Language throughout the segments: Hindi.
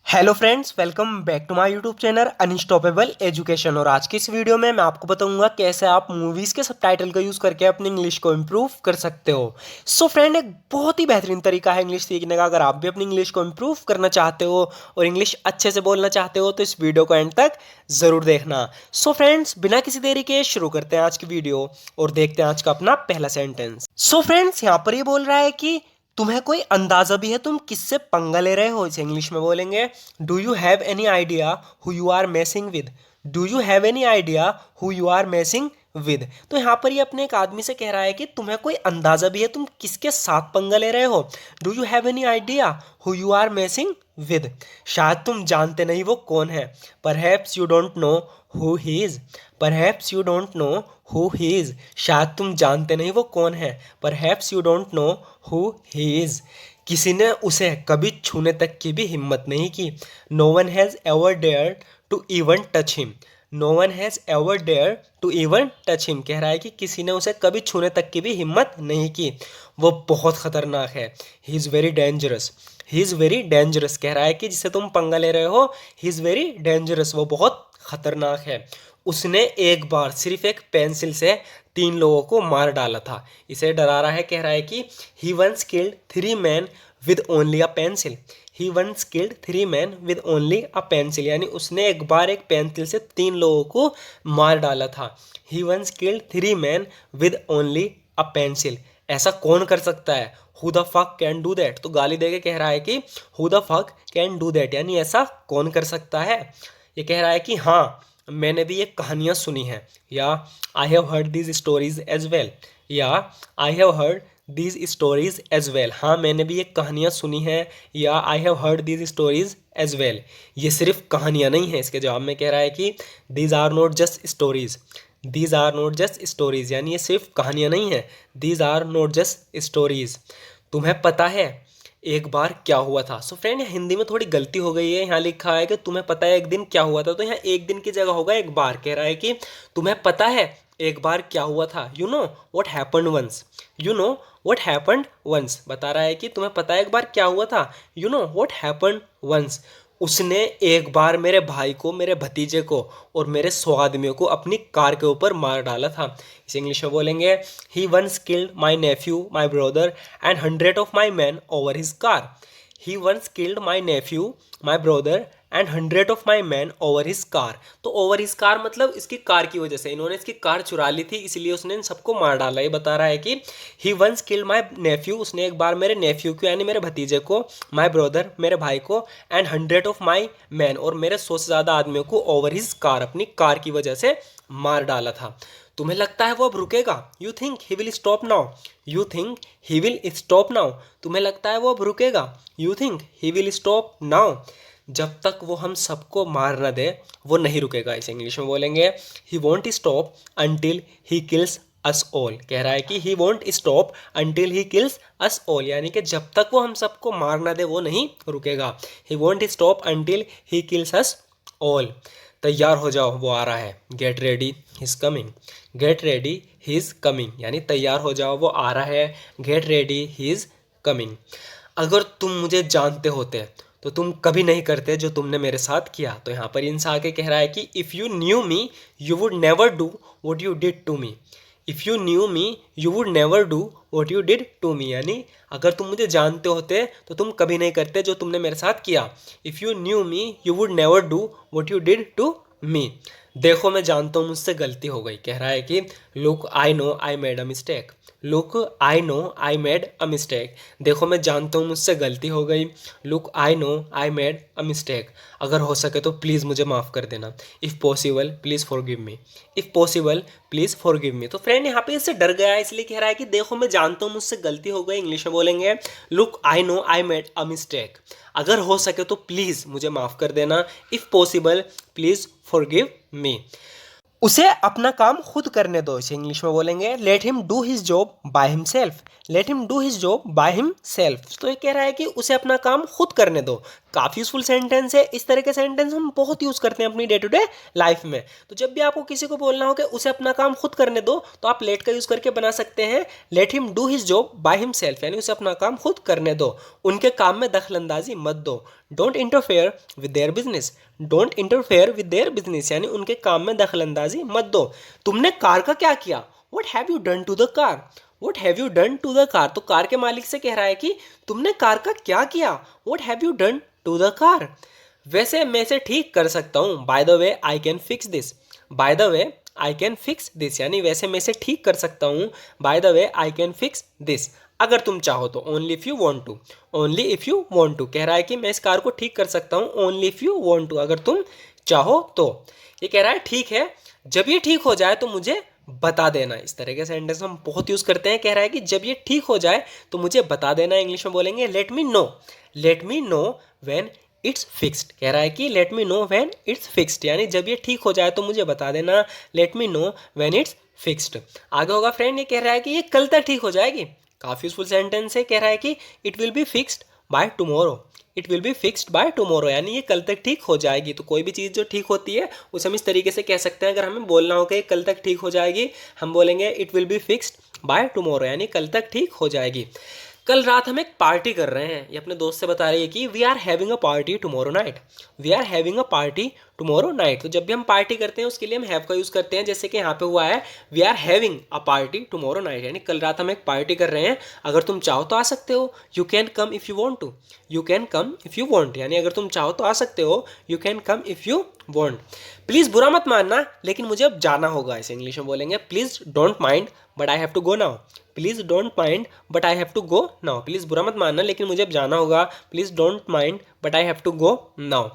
Hello friends, welcome back to my YouTube channel unstoppable education. और आज की इस वीडियो में मैं आपको बताऊंगा कैसे आप मूवीज़ के सबटाइटल का यूज़ करके अपनी इंग्लिश को इम्प्रूव कर सकते हो। सो फ्रेंड, एक बहुत ही बेहतरीन तरीका है इंग्लिश सीखने का। अगर आप भी अपनी इंग्लिश को इम्प्रूव करना चाहते हो और इंग्लिश अच्छे से बोलना चाहते हो तो इस वीडियो को एंड तक ज़रूर देखना। सो फ्रेंड्स, बिना किसी देरी के शुरू करते हैं आज की वीडियो और देखते हैं आज का अपना पहला सेंटेंस। सो फ्रेंड्स, यहाँ पर ये बोल रहा है कि तुम्हें कोई अंदाजा भी है तुम किससे पंगा ले रहे हो। इसे इंग्लिश में बोलेंगे, do you have any idea who you are messing with. Do you have any idea who you are messing with. तो यहाँ पर ये अपने एक आदमी से कह रहा है कि तुम्हें कोई अंदाजा भी है तुम किसके साथ पंगा ले रहे हो। Do you have any idea who you are messing with. शायद तुम जानते नहीं वो कौन है। Perhaps you don't know who he is. Perhaps you don't know who he is. शायद तुम जानते नहीं वो कौन है। Perhaps you don't know who he is. किसी ने उसे कभी छूने तक की भी हिम्मत नहीं की। No one has ever dare to even touch him. No one has ever dare to even touch him. कह रहा है कि किसी ने उसे कभी छूने तक की भी हिम्मत नहीं की। वो बहुत खतरनाक है। He is very dangerous. He is very dangerous. कह रहा है कि जिसे तुम पंगा ले रहे हो, ही इज़ वेरी डेंजरस, वो बहुत खतरनाक है। उसने एक बार सिर्फ एक पेंसिल से 3 लोगों को मार डाला था। इसे डरा रहा है। कह रहा है कि he once killed 3 man with only a pencil. He once killed 3 man with only a pencil, यानी उसने एक बार एक पेंसिल से 3 लोगों को मार डाला था। He once killed 3 man with only a pencil. ऐसा कौन कर सकता है? Who the fuck can do that. तो गाली देके कह रहा है कि who the fuck can do that, यानी ऐसा कौन कर सकता है। ये कह रहा है कि हाँ, मैंने भी ये कहानियाँ सुनी हैं, या I have heard these stories as well, या I have heard these stories as well. हाँ, मैंने भी ये कहानियाँ सुनी हैं, या I have heard these stories as well. ये सिर्फ कहानियाँ नहीं हैं। इसके जवाब में कह रहा है कि these are not just stories. These are not just stories, यानी ये सिर्फ कहानियाँ नहीं हैं। These are not just stories. तुम्हें पता है एक बार क्या हुआ था। सो फ्रेंड, हिंदी में थोड़ी गलती हो गई है। यहाँ लिखा है कि तुम्हें पता है एक दिन क्या हुआ था, तो यहाँ एक दिन की जगह होगा एक बार। कह रहा है कि तुम्हें पता है एक बार क्या हुआ था। You know what happened once. You know what happened once बता रहा है कि तुम्हें पता है एक बार क्या हुआ था। You know what happened once. उसने एक बार मेरे भाई को, मेरे भतीजे को और मेरे 100 आदमियों को अपनी कार के ऊपर मार डाला था। इसे इंग्लिश में बोलेंगे, he once killed my nephew, my brother and 100 of my man over his car. He once killed my nephew, my brother and 100 of my man over his car. तो ओवर हिज कार मतलब इसकी कार की वजह से, इन्होंने इसकी कार चुरा ली थी, इसलिए उसने इन सबको मार डाला। ये बता रहा है कि he once killed my Neiphiu, उसने एक बार मेरे नेफ्यू को यानी मेरे भतीजे को, माई ब्रदर मेरे भाई को, एंड 100 ऑफ माई मैन और मेरे 100 से ज़्यादा आदमियों को ओवर हिज कार, अपनी कार की वजह से मार डाला था। तुम्हें लगता है वो अब रुकेगा? You think he will stop now. You think he will stop now. तुम्हें लगता है वो अब रुकेगा? You think he will stop now. जब तक वो हम सबको मार न दे वो नहीं रुकेगा। इसे इंग्लिश में बोलेंगे, he won't stop until he kills us all. कह रहा है कि he won't stop until he kills us all, यानी कि जब तक वो हम सबको मार ना दे वो नहीं रुकेगा। He won't stop until he kills us all. तैयार हो जाओ, वो आ रहा है। Get ready, he is coming. Get ready, he is coming, यानी तैयार हो जाओ, वो आ रहा है। Get ready, he is coming. अगर तुम मुझे जानते होते तो तुम कभी नहीं करते जो तुमने मेरे साथ किया। तो यहाँ पर इनसे आके कह रहा है कि if you knew me you would never do what you did to me. If you knew me you would never do what you did to me, यानी अगर तुम मुझे जानते होते तो तुम कभी नहीं करते जो तुमने मेरे साथ किया। If you knew me you would never do what you did to me. देखो मैं जानता हूँ मुझसे गलती हो गई। कह रहा है कि look I know I made a mistake. Look I know I made a mistake. देखो मैं जानता हूँ मुझसे गलती हो गई। Look I know I made a mistake. अगर हो सके तो प्लीज़ मुझे माफ़ कर देना। If possible please forgive me. If possible please forgive me. तो फ्रेंड यहाँ पे इससे डर गया है, इसलिए कह रहा है कि देखो मैं जानता हूँ मुझसे गलती हो गई। इंग्लिश में बोलेंगे, look I know I made a mistake. अगर हो सके तो प्लीज़ मुझे माफ़ कर देना। If possible please forgive me. उसे अपना काम खुद करने दो। इसे इंग्लिश में बोलेंगे, let him do his job by himself. Let him do his job by himself. तो ये कह रहा है कि उसे अपना काम खुद करने दो। काफ़ी यूजफुल सेंटेंस है। इस तरह के सेंटेंस हम बहुत यूज़ करते हैं अपनी डे टू डे लाइफ में। तो जब भी आपको किसी को बोलना हो कि उसे अपना काम खुद करने दो, तो आप लेट का यूज़ करके बना सकते हैं let him do his job by himself, यानी उसे अपना काम खुद करने दो, उनके काम में दखलंदाजी मत दो। Don't interfere with their business, don't interfere with their business, यानी उनके काम में दखलंदाजी मत दो। तुमने कार का क्या किया? What have you done to the car? What have you done to the car? तो कार के मालिक से कह रहा है कि तुमने कार का क्या किया? What have you done to the car? वैसे मैं इसे ठीक कर सकता हूँ, by the way I can fix this, by the way I can fix this, यानी वैसे मैं इसे ठीक कर सकता हूँ, by the way I can fix this, अगर तुम चाहो तो, only if you want to, only if you want to, कह रहा है कि मैं इस कार को ठीक कर सकता हूँ, only if you want to, अगर तुम चाहो तो। ये कह रहा है ठीक है, जब ये ठीक हो जाए तो मुझे बता देना। इस तरह के सेंटेंस हम बहुत यूज करते हैं। कह रहा है कि जब ये ठीक हो जाए तो मुझे बता देना, इंग्लिश में बोलेंगे let me know, let me know when it's fixed. कह रहा है कि let me know when it's fixed, यानी जब ये ठीक हो जाए तो मुझे बता देना, let me know when it's fixed. आगे होगा फ्रेंड, ये कह रहा है कि ये कल तक ठीक हो जाएगी। काफी यूजफुल सेंटेंस है। कह रहा है कि it will be fixed by tomorrow, it will be fixed by tomorrow, यानी ये कल तक ठीक हो जाएगी। तो कोई भी चीज़ जो ठीक होती है उसे हम इस तरीके से कह सकते हैं। अगर हमें बोलना हो कि कल तक ठीक हो जाएगी, हम बोलेंगे it will be fixed by tomorrow, यानी कल तक ठीक हो जाएगी। कल रात हम एक पार्टी कर रहे हैं, ये अपने दोस्त से बता रही है कि we are having a party tomorrow night, we are having a party tomorrow night. तो जब भी हम पार्टी करते हैं उसके लिए हम हैव का यूज़ करते हैं, जैसे कि यहाँ पे हुआ है we are having a party tomorrow night, यानी कल रात हम एक पार्टी कर रहे हैं, अगर तुम चाहो तो आ सकते हो। You can come if you want to, you can come if you want, यानी अगर तुम चाहो तो आ सकते हो, you can come if you want. Please बुरा मत मानना लेकिन मुझे अब जाना होगा, इसे इंग्लिश में बोलेंगे please don't mind but I have to go now, please don't mind but I have to go now, please बुरा मत मानना लेकिन मुझे अब जाना होगा, please don't mind but I have to go now.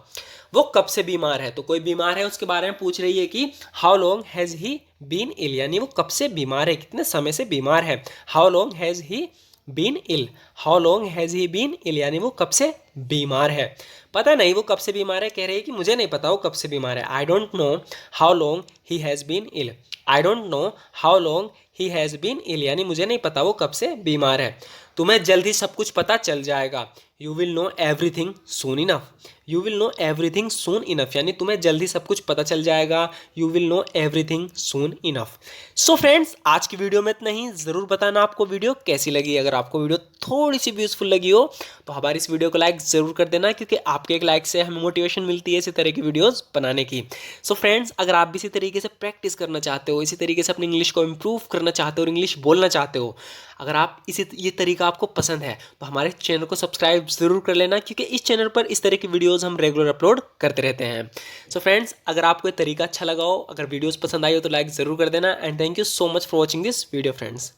वो कब से बीमार है? तो कोई बीमार है उसके बारे में पूछ रही है कि how long has he been ill, यानी वो कब से बीमार है, कितने समय से बीमार है। How long has he been ill, how long has he been ill, यानी वो कब से बीमार है। पता नहीं वो कब से बीमार है। कह रही है कि मुझे नहीं पता वो कब से बीमार है। I don't know how long he has been ill, I don't know how long he has been ill, यानी मुझे नहीं पता वो कब से बीमार है। तुम्हें जल्द ही सब कुछ पता चल जाएगा, you will know everything soon enough, you will know everything soon enough, यानी तुम्हें जल्दी सब कुछ पता चल जाएगा, you will know everything soon enough. So friends, आज की वीडियो में इतना ही। ज़रूर बताना आपको वीडियो कैसी लगी। अगर आपको वीडियो थोड़ी सी भी यूजफुल लगी हो तो हमारी इस वीडियो को लाइक ज़रूर कर देना, क्योंकि आपके एक लाइक से हमें मोटिवेशन मिलती है इसी तरह की वीडियोज़ बनाने की। सो फ्रेंड्स, अगर आप भी इसी तरीके से प्रैक्टिस करना चाहते हो, इसी तरीके से अपनी इंग्लिश को इम्प्रूव करना चाहते हो और इंग्लिश बोलना चाहते हो, अगर आप ये तरीका आपको पसंद है तो हमारे चैनल को सब्सक्राइब ज़रूर कर लेना, क्योंकि इस चैनल पर इस तरह की वीडियोस हम रेगुलर अपलोड करते रहते हैं। सो फ्रेंड्स, अगर आपको ये तरीका अच्छा लगा हो, अगर वीडियोस पसंद आई हो तो लाइक ज़रूर कर देना। And thank you so much for watching this video friends.